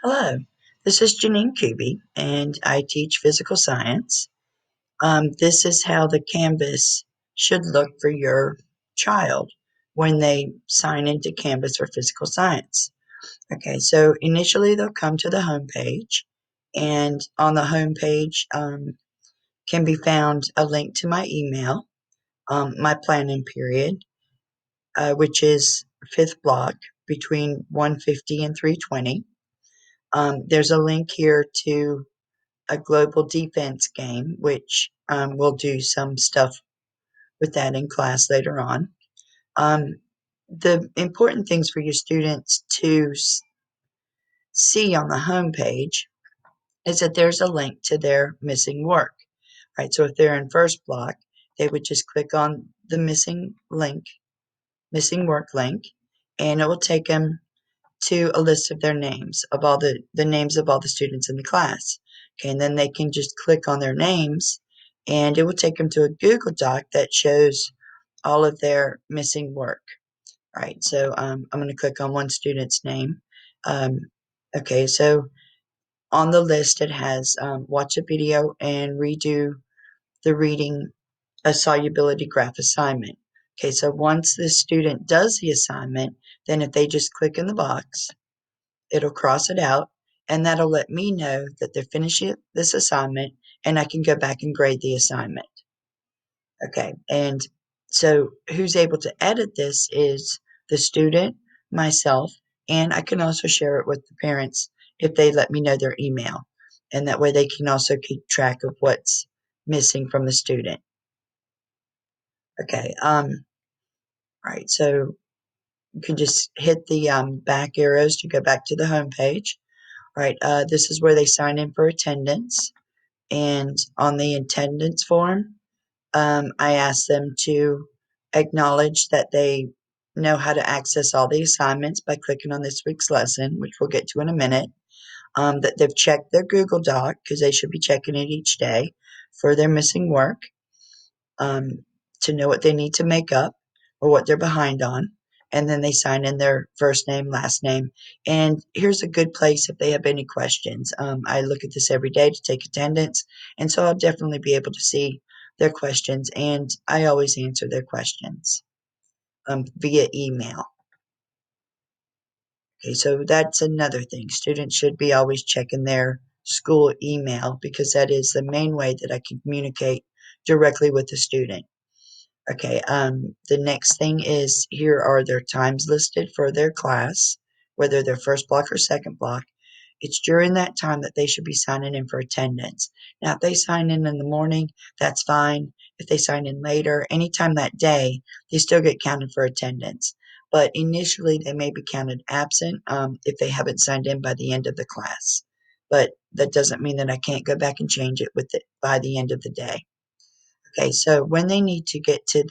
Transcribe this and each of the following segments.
Hello, this is Janine Kuby, and I teach physical science. This is how the Canvas should look for your child when they sign into Canvas for physical science. Okay, so initially they'll come to the home page, and on the home page can be found a link to my email, my planning period, which is fifth block between 1:50 and 3:20. There's a link here to a global defense game, which we'll do some stuff with that in class later on. The important things for your students to see on the home page is that there's a link to their missing work. Right, so if they're in first block, they would just click on the missing work link, and it will take them to a list of their names, of all the names of all the students in the class. Okay, and then they can just click on their names, and it will take them to a Google Doc that shows all of their missing work. Right, so I'm going to click on one student's name. Um, okay, so on the list it has watch a video and redo the reading a solubility graph assignment. Okay, so once the student does the assignment, then if they just click in the box, it'll cross it out, and that'll let me know that they're finishing this assignment, and I can go back and grade the assignment. Okay, and so who's able to edit this is the student, myself, and I can also share it with the parents if they let me know their email. And that way they can also keep track of what's missing from the student. Okay, right, so you can just hit the back arrows to go back to the home page. Right, this is where they sign in for attendance. And on the attendance form, I ask them to acknowledge that they know how to access all the assignments by clicking on this week's lesson, which we'll get to in a minute. That they've checked their Google Doc, because they should be checking it each day for their missing work, um, to know what they need to make up or what they're behind on. And then they sign in their first name, last name. And here's a good place if they have any questions. I look at this every day to take attendance, and so I'll definitely be able to see their questions, and I always answer their questions via email. Okay, so that's another thing. Students should be always checking their school email, because that is the main way that I can communicate directly with the student. Okay, the next thing is here are their times listed for their class, whether they're first block or second block. It's during that time that they should be signing in for attendance. Now, if they sign in the morning, that's fine. If they sign in later, anytime that day, they still get counted for attendance. But initially, they may be counted absent if they haven't signed in by the end of the class. But that doesn't mean that I can't go back and change it by the end of the day. Okay, so when they need to get to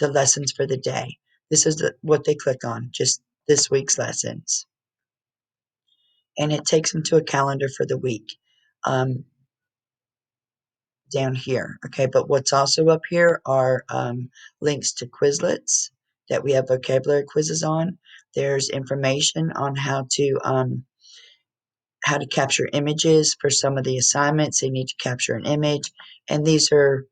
the lessons for the day, this is what they click on, just this week's lessons. And it takes them to a calendar for the week um, down here. Okay, but what's also up here are links to Quizlets that we have vocabulary quizzes on. There's information on how to capture images for some of the assignments. They need to capture an image, and these are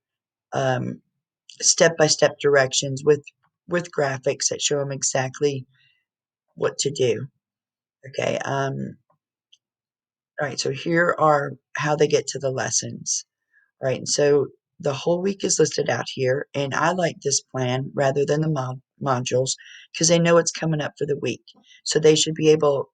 step-by-step directions with graphics that show them exactly what to do. Okay, all right, so here are how they get to the lessons. Right, and so the whole week is listed out here, and I like this plan rather than the modules, because they know it's coming up for the week. So they should be able,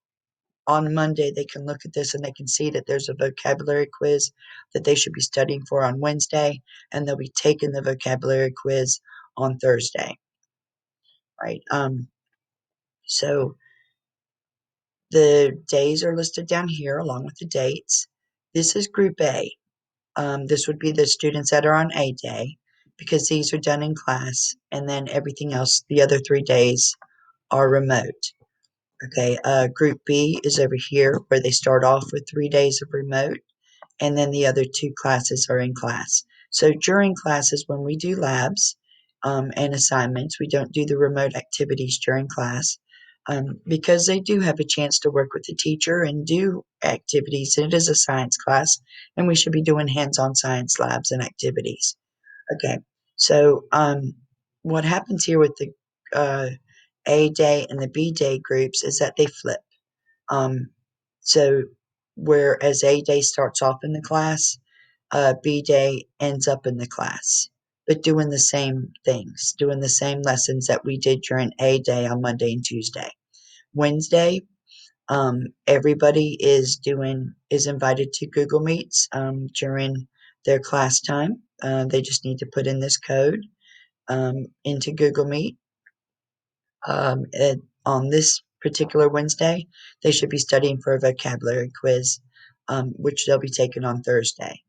on Monday, they can look at this and they can see that there's a vocabulary quiz that they should be studying for on Wednesday, and they'll be taking the vocabulary quiz on Thursday. Right, so the days are listed down here along with the dates. This is Group A. This would be the students that are on A day, because these are done in class, and then everything else, the other 3 days, are remote. Okay, Group B is over here where they start off with 3 days of remote, and then the other 2 classes are in class. So during classes, when we do labs and assignments, we don't do the remote activities during class. because they do have a chance to work with the teacher and do activities. It is a science class, and we should be doing hands-on science labs and activities. Okay, so what happens here with the uh, A day and the B day groups is that they flip. Um, so whereas A day starts off in the class, B day ends up in the class, but doing the same things, doing the same lessons that we did during A day on Monday and Tuesday. Wednesday, everybody is invited to Google Meets during their class time. They just need to put in this code into Google Meet. On this particular Wednesday, they should be studying for a vocabulary quiz, which they'll be taking on Thursday.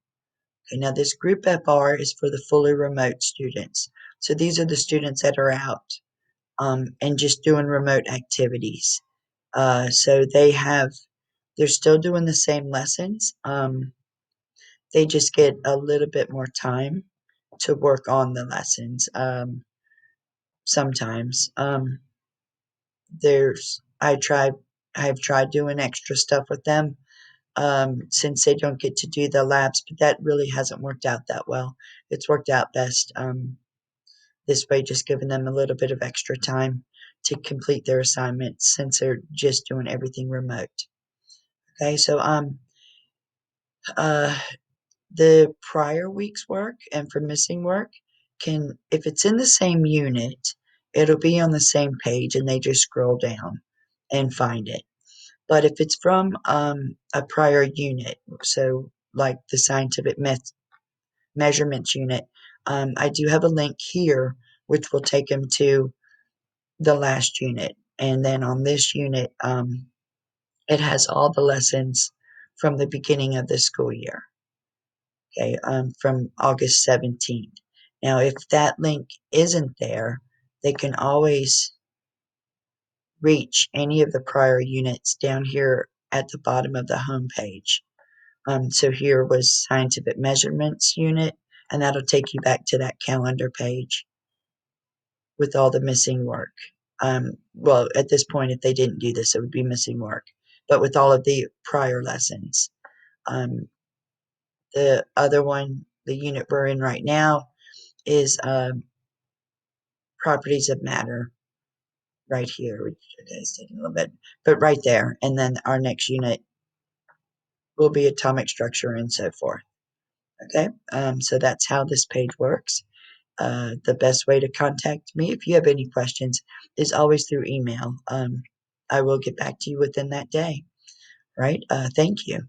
Okay, now this group FR is for the fully remote students. So these are the students that are out and just doing remote activities. So they're still doing the same lessons. They just get a little bit more time to work on the lessons. Sometimes there's I've tried doing extra stuff with them since they don't get to do the labs, but that really hasn't worked out that well. It's worked out best this way, just giving them a little bit of extra time to complete their assignments since they're just doing everything remote. Okay, so uh, the prior week's work and for missing work can, if it's in the same unit, it'll be on the same page and they just scroll down and find it. But if it's from a prior unit, so like the scientific measurements unit, I do have a link here which will take them to the last unit. And then on this unit, it has all the lessons from the beginning of the school year, okay, from August 17th. Now, if that link isn't there, they can always reach any of the prior units down here at the bottom of the home page. So here was scientific measurements unit, and that'll take you back to that calendar page with all the missing work. Well, at this point, if they didn't do this, it would be missing work, but with all of the prior lessons. The other one, the unit we're in right now, is properties of matter right here, which is taking a little bit, but right there. And then our next unit will be atomic structure and so forth. Okay, so that's how this page works. The best way to contact me if you have any questions is always through email. I will get back to you within that day. Right? Thank you.